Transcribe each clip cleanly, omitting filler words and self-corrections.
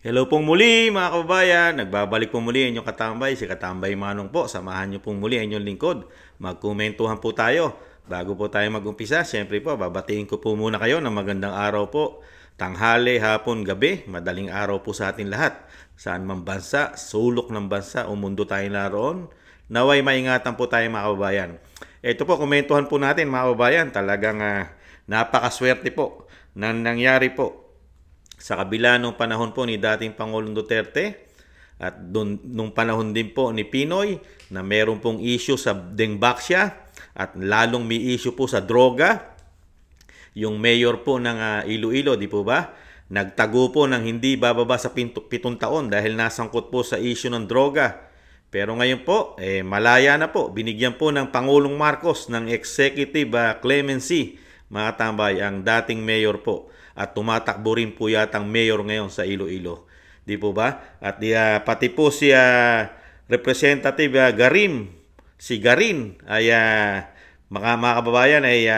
Hello pong muli mga kababayan, nagbabalik po muli inyong katambay, si Katambay Manong po. Samahan niyo pong muli inyong lingkod. Magkomentuhan po tayo. Bago po tayo mag-umpisa, siyempre po, babatiin ko po muna kayo ng magandang araw po. Tanghali, hapon, gabi, madaling araw po sa atin lahat. Saan man bansa, sulok ng bansa o mundo tayo naroon, naway maingatan po tayo mga kababayan. Ito po, komentuhan po natin mga kababayan. Talagang napakaswerte po na nangyari po sa kabila nung panahon po ni dating Pangulong Duterte at nung panahon din po ni Pinoy na meron pong issue sa Dengbaksya at lalong may issue po sa droga. Yung mayor po ng Iloilo, di po ba? Nagtago po ng hindi bababa sa 7 taon dahil nasangkot po sa issue ng droga. Pero ngayon po, malaya na po. Binigyan po ng Pangulong Marcos ng executive clemency, mga tambay, ang dating mayor po. At tumatakbo rin po yatang mayor ngayon sa Iloilo. Di po ba? At pati po si Representative Garim, si Garin, ay mga kababayan ay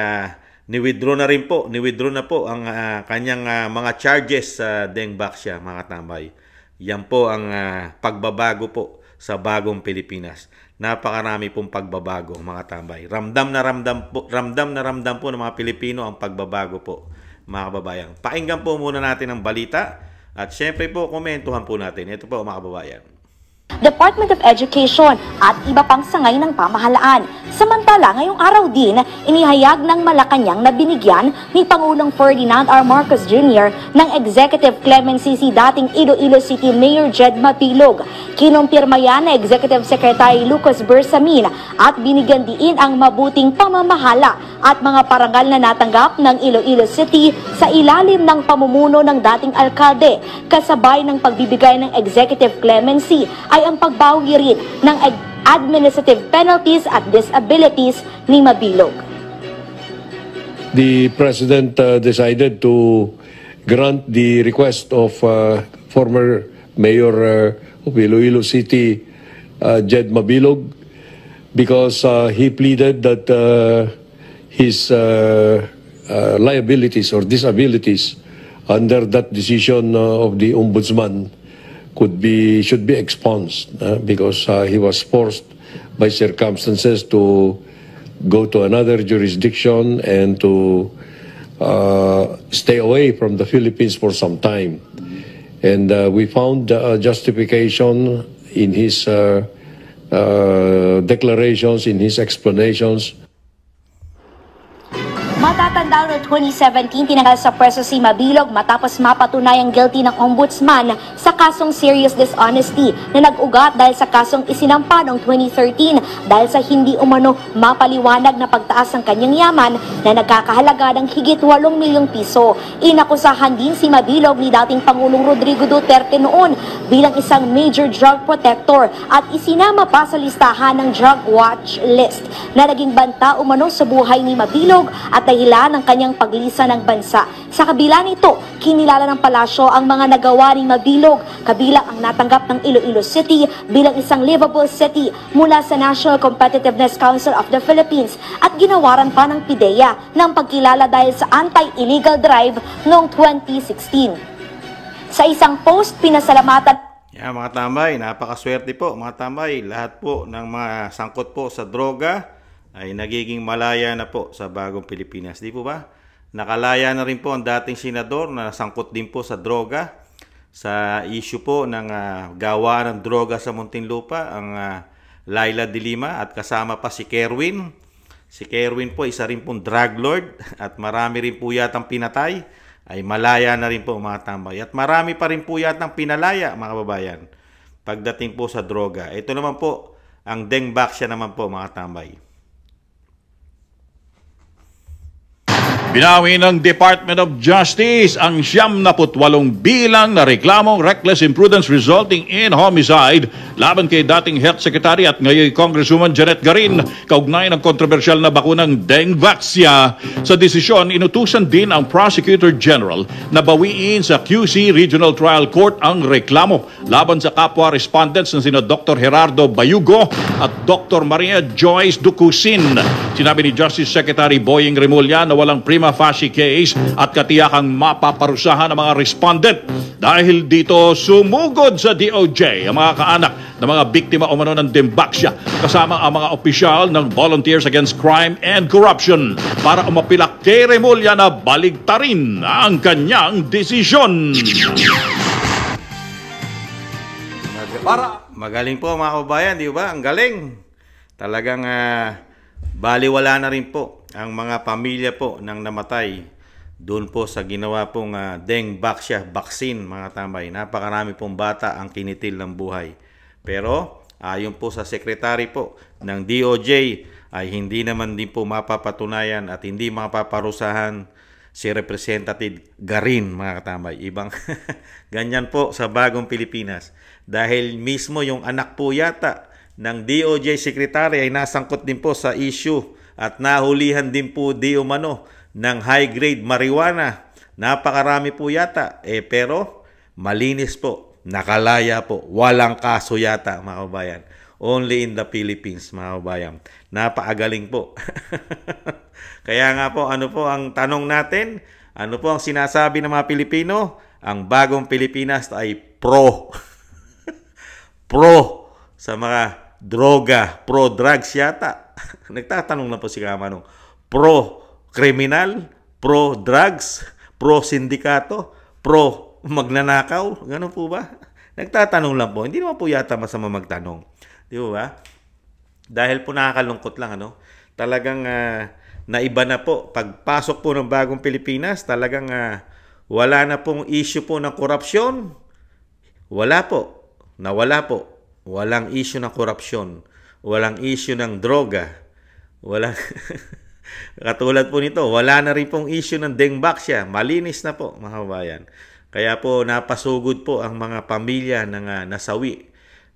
ni-withdraw na rin po. Ni-withdraw na po ang kanyang mga charges sa Dengbaksya, mga tambay. Yan po ang pagbabago po sa bagong Pilipinas. Napakarami pong pagbabago, mga tambay. Ramdam na ramdam po ng mga Pilipino ang pagbabago po, mga kababayan. Pakinggan po muna natin ang balita at syempre po komentuhan po natin. Ito po mga kababayan. Department of Education at iba pang sangay ng pamahalaan. Samantala, ngayong araw din, inihayag ng Malacanang na binigyan ni Pangulong Ferdinand R. Marcos Jr. ng Executive Clemency si dating Iloilo City Mayor Jed Mapilog. Kinumpirma yan na Executive Secretary Lucas Bersamin at binigyan diin ang mabuting pamamahala at mga parangal na natanggap ng Iloilo City sa ilalim ng pamumuno ng dating alkalde. Kasabay ng pagbibigay ng Executive Clemency ay ang pagbawi rin ng administrative penalties at disabilities ni Mabilog. The President decided to grant the request of former Mayor of Iloilo City, Jed Mabilog, because he pleaded that his liabilities or disabilities under that decision of the Ombudsman should be expunged because he was forced by circumstances to go to another jurisdiction and to stay away from the Philippines for some time. And we found justification in his declarations, in his explanations. Matatanda noong 2017, tinanggal sa pwesto si Mabilog matapos mapatunayang guilty ng ombudsman sa kasong serious dishonesty na nag-ugat dahil sa kasong isinampa noong 2013 dahil sa hindi umano mapaliwanag na pagtaas ng kanyang yaman na nagkakahalaga ng higit 8 milyong piso. Inakusahan din si Mabilog ni dating Pangulong Rodrigo Duterte noon bilang isang major drug protector at isinama pa sa listahan ng drug watch list na naging banta umano sa buhay ni Mabilog at dahilan ng kanyang paglisa ng bansa. Sa kabila nito, kinilala ng palasyo ang mga nagawa ni Mabilog, kabilang ang natanggap ng Iloilo City bilang isang livable city mula sa National Competitiveness Council of the Philippines at ginawaran pa ng PIDEA ng pagkilala dahil sa anti-illegal drive noong 2016. Sa isang post, pinasalamatan Mga tambay, napakaswerte po mga tambay. Lahat po ng mga sangkot po sa droga ay nagiging malaya na po sa bagong Pilipinas. Di po ba? Nakalaya na rin po ang dating senador na sangkot din po sa droga. Sa issue po ng gawa ng droga sa Muntinlupa, ang Laila de Lima at kasama pa si Kerwin. Si Kerwin po isa rin pong drug lord at marami rin po yatang pinatay. Ay malaya na rin po mga tambay. At marami pa rin po yatang pinalaya mga kababayan pagdating po sa droga. Ito naman po ang Dengbaksya naman po mga tambay. Binawi ng Department of Justice ang 78 bilang na reklamong reckless imprudence resulting in homicide laban kay dating Health Secretary at ngayon Congresswoman Janet Garin kaugnay ng kontrobersyal na bakunang Dengbaksya. Sa desisyon, inutusan din ang Prosecutor General na bawiin sa QC Regional Trial Court ang reklamo laban sa kapwa respondents na sina Dr. Gerardo Bayugo at Dr. Maria Joyce Ducusin. Sinabi ni Justice Secretary Boying Remulla na walang prima prima facie case at katiyakang mapaparusahan ang mga respondent. Dahil dito, sumugod sa DOJ ang mga kaanak ng mga biktima umano ng Dembaksya kasama ang mga opisyal ng Volunteers Against Crime and Corruption para umapilak kay Remulla na baligtarin ang kanyang desisyon. Magaling po mga kababayan, di ba? Ang galing. Talagang baliwala na rin po ang mga pamilya po ng namatay doon po sa ginawa pong Dembaksya vaccine, mga tambay. Napakarami pong bata ang kinitil ng buhay. Pero ayon po sa sekretary po ng DOJ ay hindi naman din po mapapatunayan at hindi mapaparusahan si Representative Garin, mga katambay. Ibang ganyan po sa bagong Pilipinas. Dahil mismo yung anak po yata ng DOJ Secretary ay nasangkot din po sa issue at nahulihan din po di umano ng high-grade marijuana. Napakarami po yata. Pero malinis po. Nakalaya po. Walang kaso yata, mga kabayan. Only in the Philippines, mga kabayan. Napakagaling po. Kaya nga po, ano po ang tanong natin? Ano po ang sinasabi ng mga Pilipino? Ang bagong Pilipinas ay pro. Pro sa mga droga. Pro-drugs yata. Nagtatanong lang po si Kamanong. Pro-kriminal? Pro-drugs? Pro-sindikato? Pro-magnanakaw? Ganun po ba? Nagtatanong lang po. Hindi naman po yata masama magtanong. Di ba? Dahil po nakakalungkot lang, ano? Talagang naiba na po. Pagpasok po ng bagong Pilipinas, talagang wala na pong issue po ng korupsyon. Wala po. Nawala po. Walang issue ng korupsyon. Walang issue ng droga. Walang katulad po nito, wala na rin pong issue ng Dembaksya. Malinis na po, mga kabayan. Kaya po napasugod po ang mga pamilya ng nasawi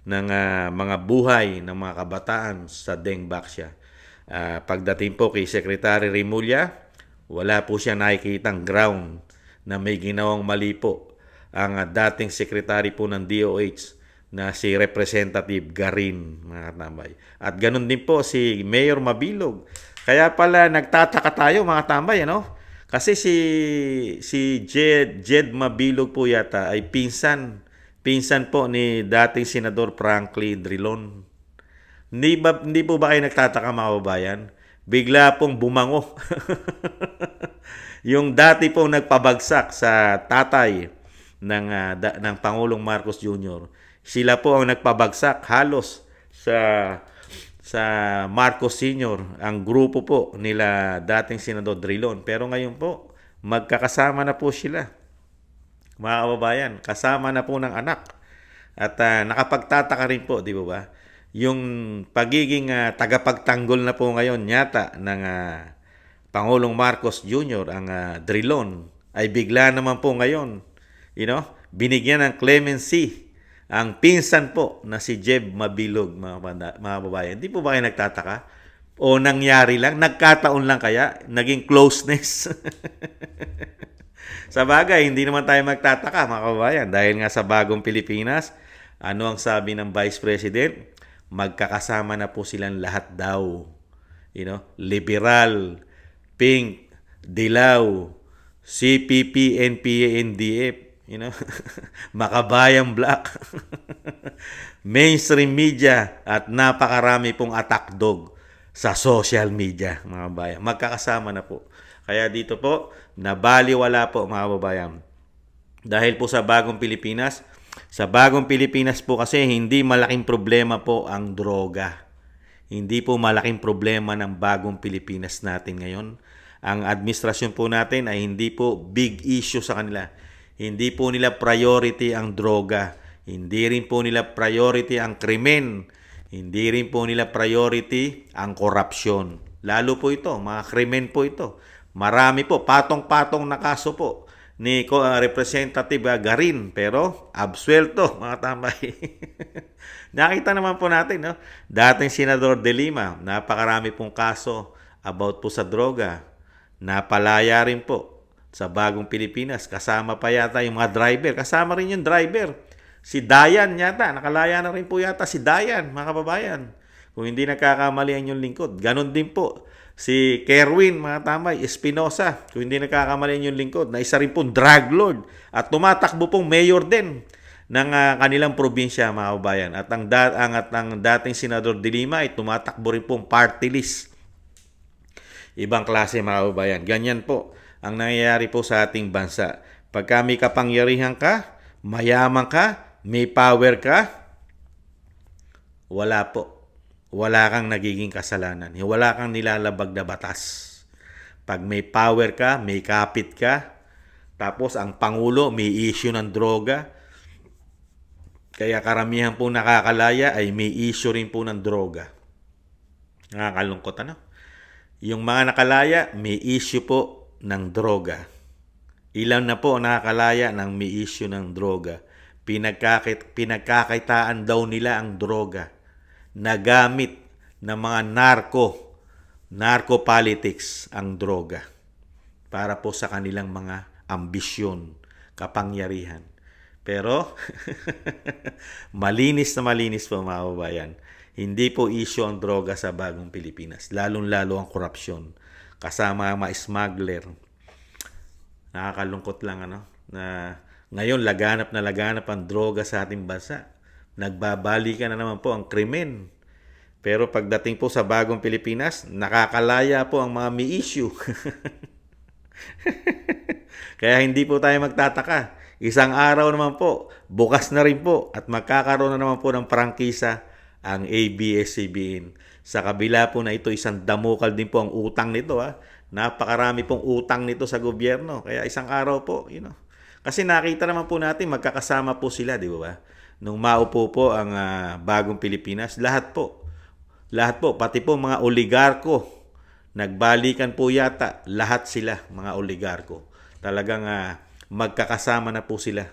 ng mga buhay ng mga kabataan sa Dembaksya. Pagdating po kay Secretary Remulla, wala po siya nakikitang ground na may ginawang mali po ang dating Secretary po ng DOH na si Representative Garin, mga tambay. At ganun din po si Mayor Mabilog. Kaya pala nagtataka tayo, mga tambay, ano? Kasi si Jed Mabilog po yata ay pinsan po ni dating Senador Franklin Drilon. Hindi po ba kayo nagtataka, mga kababayan? Bigla pong bumango. Yung dati pong nagpabagsak sa tatay ng Pangulong Marcos Jr., sila po ang nagpabagsak halos sa Marcos Sr., ang grupo po nila dating Senador Drilon. Pero ngayon po, magkakasama na po sila. Mga kababayan, kasama na po ng anak. At nakapagtataka rin po, di ba? Yung pagiging tagapagtanggol na po ngayon yata ng Pangulong Marcos Jr., ang Drilon, ay bigla naman po ngayon, binigyan ng clemency ang pinsan po na si Jeb Mabilog, mga babae. Hindi po ba kayo nagtataka? O nangyari lang? Nagkataon lang kaya? Naging closeness? Sa bagay, hindi naman tayo magtataka, mga kababayan. Dahil nga sa bagong Pilipinas, ano ang sabi ng Vice President? Magkakasama na po silang lahat daw. Liberal, pink, dilaw, CPP, NPA, NDF. Makabayang black, mainstream media, at napakarami pong attack dog sa social media, mga bayan. Magkakasama na po. Kaya dito po, nabaliwala po, mga babayan. Dahil po sa bagong Pilipinas, po kasi hindi malaking problema po ang droga. Hindi po malaking problema ng bagong Pilipinas natin ngayon. Ang administrasyon po natin ay hindi po big issue sa kanila. Hindi po nila priority ang droga. Hindi rin po nila priority ang krimen. Hindi rin po nila priority ang korupsyon. Lalo po ito, mga krimen po ito. Marami po, patong-patong na kaso po ni Representative Garin. Pero absuelto, mga tambay. Nakita naman po natin, no? Dating Senador De Lima, napakarami pong kaso about po sa droga. Napalaya rin po sa bagong Pilipinas. Kasama pa yata yung mga driver. Kasama rin yung driver. Si Dayan yata. Nakalaya na rin po yata si Dayan, mga kababayan. Kung hindi nagkakamali ang yung lingkod. Ganon din po Si Kerwin, mga tambay, Espinosa, kung hindi nagkakamali yung lingkod, na isa rin pong drug lord at tumatakbo pong mayor din ng kanilang probinsya, mga kababayan. At ang dating Senador De Lima ay tumatakbo rin pong party list. Ibang klase, mga kababayan. Ganyan po ang nangyayari po sa ating bansa. Pagka may kapangyarihan ka, mayaman ka, may power ka, wala po. Wala kang nagiging kasalanan. Wala kang nilalabag na batas. Pag may power ka, may kapit ka, tapos ang Pangulo may issue ng droga, kaya karamihan po nakakalaya ay may issue rin po ng droga. Nakakalungkot, ano? Yung mga nakalaya, may issue po ng droga. Ilan na po nakakalaya ng may issue ng droga. Pinagkakitaan daw nila ang droga. Nagamit ng mga narco politics ang droga para po sa kanilang mga ambisyon, kapangyarihan. Pero malinis po, mga kababayan. Hindi po issue ang droga sa bagong Pilipinas. Lalong-lalo ang korupsyon. Kasama ang mga smuggler. Nakakalungkot lang, ano, na ngayon laganap ang droga sa ating bansa. Nagbabalikan na naman po ang krimen. Pero pagdating po sa bagong Pilipinas, nakakalaya po ang mga may issue. Kaya hindi po tayo magtataka. Isang araw naman po, bukas na rin po at magkakaroon na naman po ng prangkisa ang ABS-CBN. Sa kabila po na ito, isang damukal din po ang utang nito. Napakarami pong utang nito sa gobyerno. Kaya isang araw po, kasi nakita naman po natin, magkakasama po sila, di ba? Nung maupo po ang bagong Pilipinas, lahat po, pati po mga oligarko, nagbalikan po yata, lahat sila, mga oligarko. Talagang magkakasama na po sila.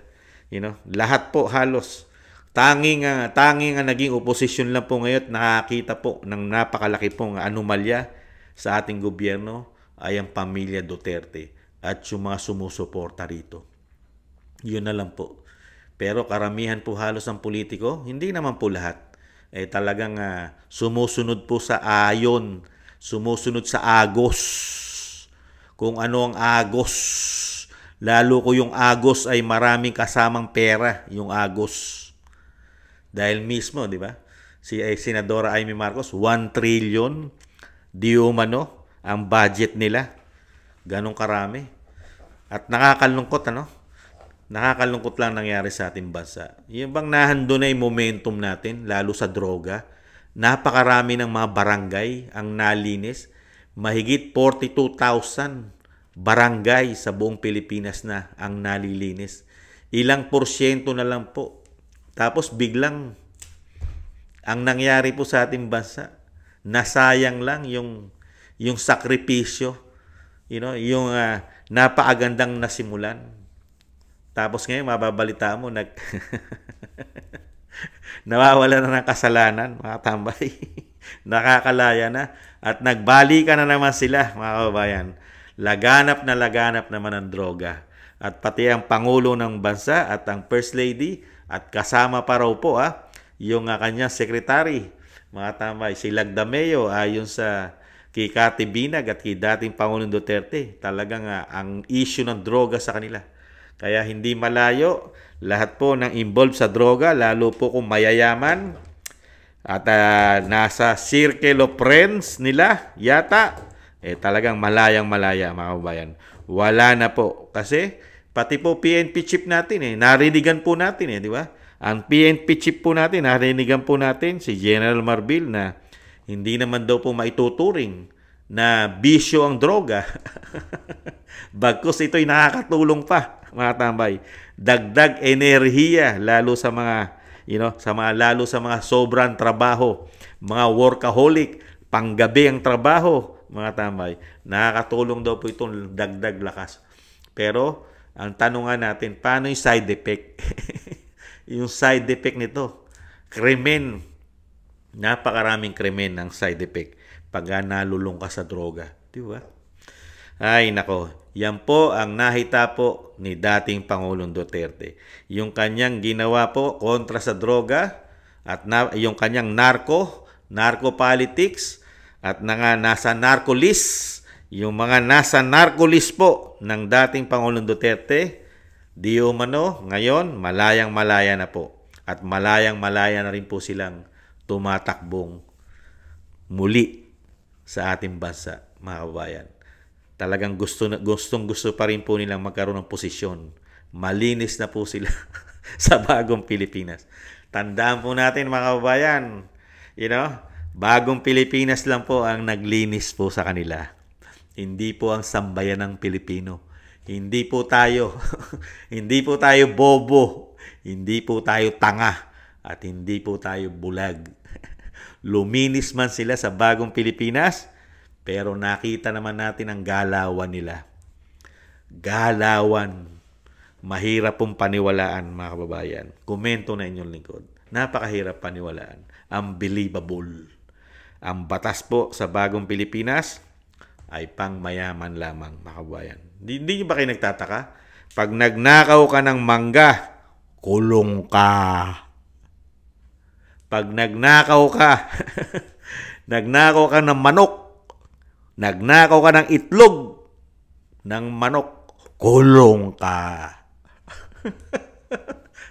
Lahat po halos. Tanging ang naging oposisyon lang po ngayon, nakakita po ng napakalaki pong anomalya sa ating gobyerno ay ang pamilya Duterte at yung mga sumusuporta rito. Yun na lang po. Pero karamihan po halos ng politiko, hindi naman po lahat, talagang sumusunod po sa ayon, sumusunod sa agos. Kung ano ang agos. Lalo ko yung agos ay maraming kasamang pera, yung agos. Dahil mismo, di ba? Si Senadora Amy Marcos, 1 trillion di umano ang budget nila. Ganong karami. At nakakalungkot, ano? Nakakalungkot lang nangyari sa ating bansa. Yung bang nahando na yung momentum natin, lalo sa droga, napakarami ng mga barangay ang nalinis. Mahigit 42,000 barangay sa buong Pilipinas na ang nalilinis. Ilang porsyento na lang po. Tapos biglang ang nangyari po sa ating bansa, nasayang lang yung sakripisyo, yung napaagandang nasimulan. Tapos ngayon, mababalita mo, nawawala na ng kasalanan, mga tambay. Nakakalaya na. At nagbalikan na naman sila, mga kababayan. Laganap naman ang droga. At pati ang Pangulo ng bansa at ang First Lady at kasama pa raw po yung kanyang secretary, mga tambay, si Lagdameo, ayon sa kay Cathy Binag at kay dating Pangulong Duterte. Talagang ang issue ng droga sa kanila. Kaya hindi malayo, lahat po ng involved sa droga, lalo po kung mayayaman at nasa circle of friends nila, yata, talagang malayang-malaya, mga kababayan. Wala na po. Kasi, pati po PNP chip natin, narinigan po natin, di ba? Ang PNP chip po natin, narinigan po natin si General Marbil na hindi naman daw po maituturing na bisyo ang droga. Bagkus ito'y nakakatulong pa, mga tambay. Dagdag enerhiya lalo sa mga lalo sa mga sobrang trabaho, mga workaholic, panggabi ang trabaho, mga tambay. Nakakatulong daw po itong dagdag lakas. Pero ang tanong natin, paano yung side effect? Yung side effect nito, krimen. Napakaraming krimen ng side effect pag nalulung ka sa droga. Di ba? Ay, nako. Yan po ang nahita po ni dating Pangulong Duterte. Yung kanyang ginawa po kontra sa droga at yung kanyang narco politics at nasa narco-list, yung mga nasa narco-list po ng dating Pangulong Duterte, di umano, ngayon, malayang-malaya na po. At malayang-malaya na rin po silang tumatakbong muli sa ating bansa, mga kababayan. Talagang gustong-gusto pa rin po nilang magkaroon ng posisyon. Malinis na po sila sa bagong Pilipinas. Tandaan po natin, mga kababayan, bagong Pilipinas lang po ang naglinis po sa kanila. Hindi po ang sambayan ng Pilipino. Hindi po tayo bobo. Hindi po tayo tanga. At hindi po tayo bulag. Luminis man sila sa bagong Pilipinas, pero nakita naman natin ang galawan nila. Galawan. Mahirap pong paniwalaan, mga kababayan. Komento na inyong lingkod. Napakahirap paniwalaan. Unbelievable. Ang batas po sa bagong Pilipinas ay pang mayaman lamang, mga kababayan. Hindi ba kayo nagtataka? Pag nagnakaw ka ng mangga, kulong ka. Pag nagnakaw ka, nagnakaw ka ng manok, nagnakaw ka ng itlog ng manok, kulong ka.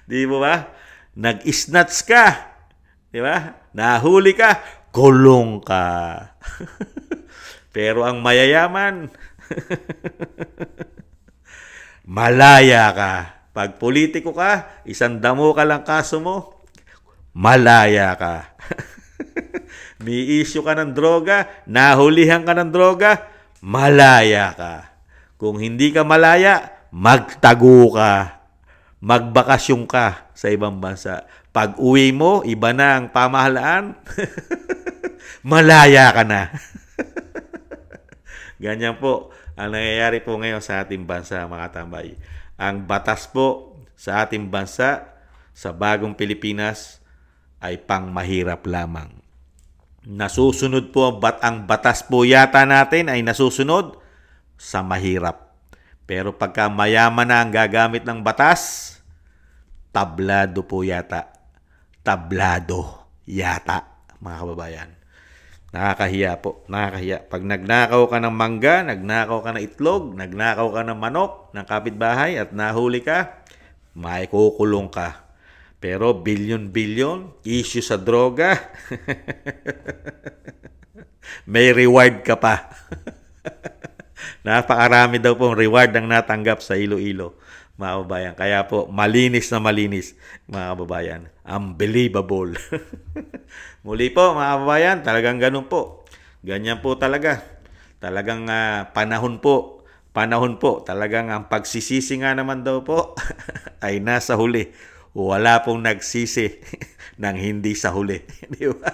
Di ba? Nag-snatch ka. Di ba? Nahuli ka, kulong ka. Pero ang mayayaman, malaya ka. Pag politiko ka, isang damo ka lang kaso mo, malaya ka. May issue ka ng droga, nahulihan ka ng droga, malaya ka. Kung hindi ka malaya, magtago ka. Magbakasyon ka sa ibang bansa. Pag uwi mo, iba na ang pamahalaan, malaya ka na. Ganyan po ang nangyayari po ngayon sa ating bansa, mga tambay. Ang batas po sa ating bansa, sa bagong Pilipinas, ay pang mahirap lamang. Nasusunod po ang batas po yata natin ay nasusunod sa mahirap. Pero pagka mayaman na ang gagamit ng batas, tablado po yata. Tablado yata, mga kababayan. Nakakahiya po. Nakakahiya. Pag nagnakaw ka ng mangga, nagnakaw ka ng itlog, nagnakaw ka ng manok, ng kapitbahay at nahuli ka, may kukulong ka. Pero bilyon-bilyon, issue sa droga, may reward ka pa. Napakarami daw pong reward ang natanggap sa Iloilo, mga kababayan. Kaya po, malinis na malinis, mga kababayan. Unbelievable. Muli po, mga kababayan, talagang ganun po. Ganyan po talaga. Talagang panahon po. Talagang ang pagsisisi nga naman daw po ay nasa huli. Wala pong nagsisi ng hindi sa huli. Di ba?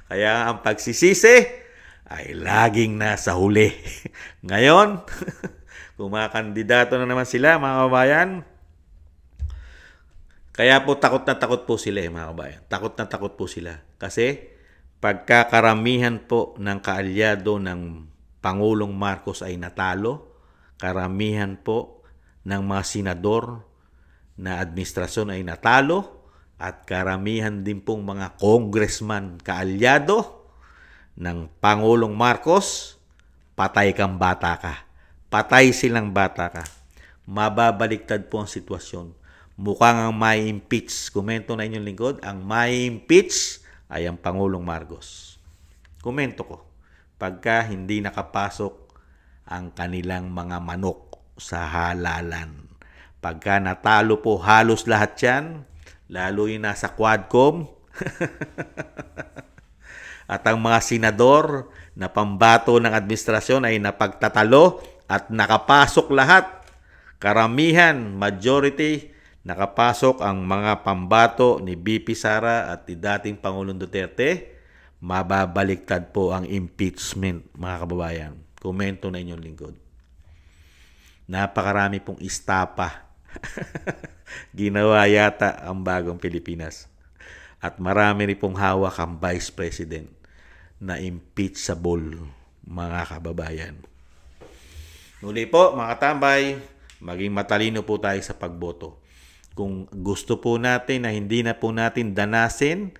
Kaya ang pagsisisi ay laging nasa huli. Ngayon, kung mga kandidato na naman sila, mga kababayan, kaya po takot na takot po sila, mga kababayan. Takot na takot po sila. Kasi pagkakaramihan po ng kaalyado ng Pangulong Marcos ay natalo, karamihan po ng mga senador na administrasyon ay natalo, at karamihan din pong mga congressman kaalyado ng Pangulong Marcos, patay kang bata ka. Patay silang bata ka. Mababaliktad po ang sitwasyon. Mukhang ang may impeach, komento na inyong lingkod, ang may impeach ay ang Pangulong Marcos. Komento ko, pagka hindi nakapasok ang kanilang mga manok sa halalan. Pagka natalo po halos lahat yan, lalo yung nasa Quadcom, at ang mga senador na pambato ng administrasyon ay napagtatalo at nakapasok lahat, karamihan, majority, nakapasok ang mga pambato ni BP Sara at ni dating Pangulong Duterte, mababaliktad po ang impeachment, mga kababayan. Komento na inyong lingkod. Napakarami pong istapa ginawa yata ang bagong Pilipinas. At marami rin pong hawak ang Vice President na impeachable, mga kababayan. Muli po, mga tambay, maging matalino po tayo sa pagboto. Kung gusto po natin na hindi na po natin danasin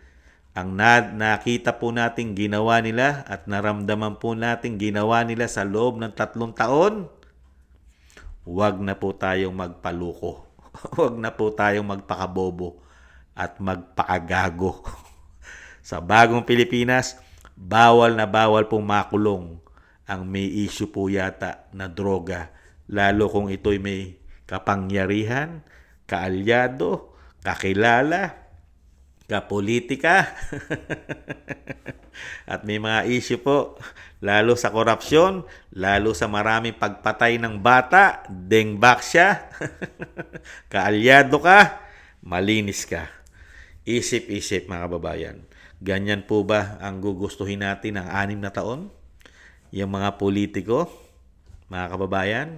ang nakita po natin ginawa nila at naramdaman po natin ginawa nila sa loob ng 3 taon, huwag na po tayong magpaluko. Huwag na po tayong magpakabobo at magpakagago. Sa bagong Pilipinas, bawal na bawal pong makulong ang may issue po yata na droga, lalo kung ito'y may kapangyarihan, kaalyado, kakilala, kapolitika, at may mga issue po, lalo sa korupsyon, lalo sa maraming pagpatay ng bata, dengbak siya, kaalyado ka, malinis ka. Isip-isip mga kababayan, ganyan po ba ang gugustuhin natin ng 6 na taon? Yung mga politiko, mga kababayan,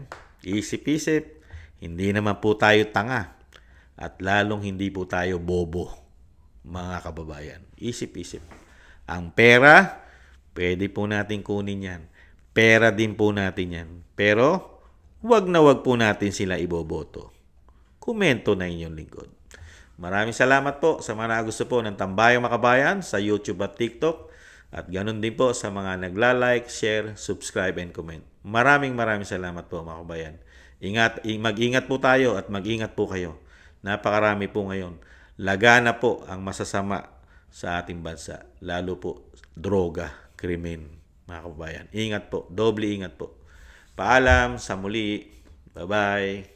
isip-isip, hindi naman po tayo tanga at lalong hindi po tayo bobo. Mga kababayan, isip-isip. Ang pera, pwede po natin kunin yan. Pera din po natin yan. Pero, wag po natin sila iboboto. Komento na inyong lingkod. Maraming salamat po sa mga gusto po ng Tambayang Makabayan sa YouTube at TikTok. At ganun din po sa mga nagla-like, share, subscribe, and comment. Maraming salamat po mga kabayan. Mag-ingat po tayo at mag-ingat po kayo. Napakarami po ngayon. Lagana po ang masasama sa ating bansa. Lalo po, droga, krimen, mga kababayan. Ingat po, doble ingat po. Paalam, sa muli. Bye-bye.